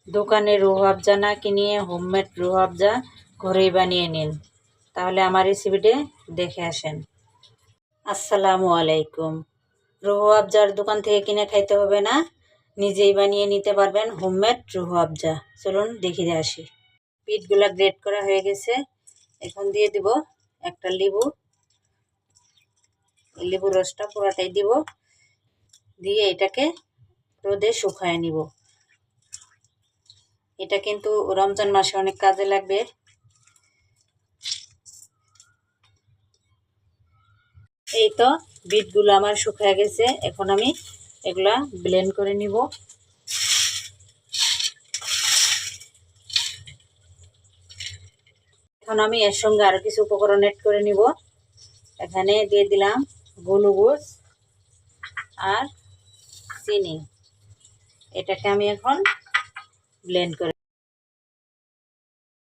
দোকানে রুহ আফজা না কিনিয়ে হোমমেড রুহ আফজা ঘরেই বানিয়ে নিন। তাহলে আমার রেসিপিটি দেখে আসেন। আসসালামু আলাইকুম। রুহ আফজার দোকান থেকে কিনে খাইতে হবে না, নিজেই বানিয়ে নিতে পারবেন হোমমেড রুহ আফজা। চলুন দেখিয়ে আসি। পিঠগুলা গ্রেট করা হয়ে গেছে। এখন দিয়ে দিব একটা লেবু। লেবুর রসটা পুরাটাই দিব, দিয়ে এটাকে রোদে শুকায় নিব। এটা কিন্তু রমজান মাসে অনেক কাজে লাগবে। এই তো বিটগুলো আমার শুকিয়ে গেছে। এখন আমি এগুলা ব্লেন্ড করে নিব। এখন আমি এর সঙ্গে আরো কিছু উপকরণ এড করে নিব। এখানে দিয়ে দিলাম গোলমরিচ আর চিনি। এটাকে আমি এখন ব্লেন্ড করে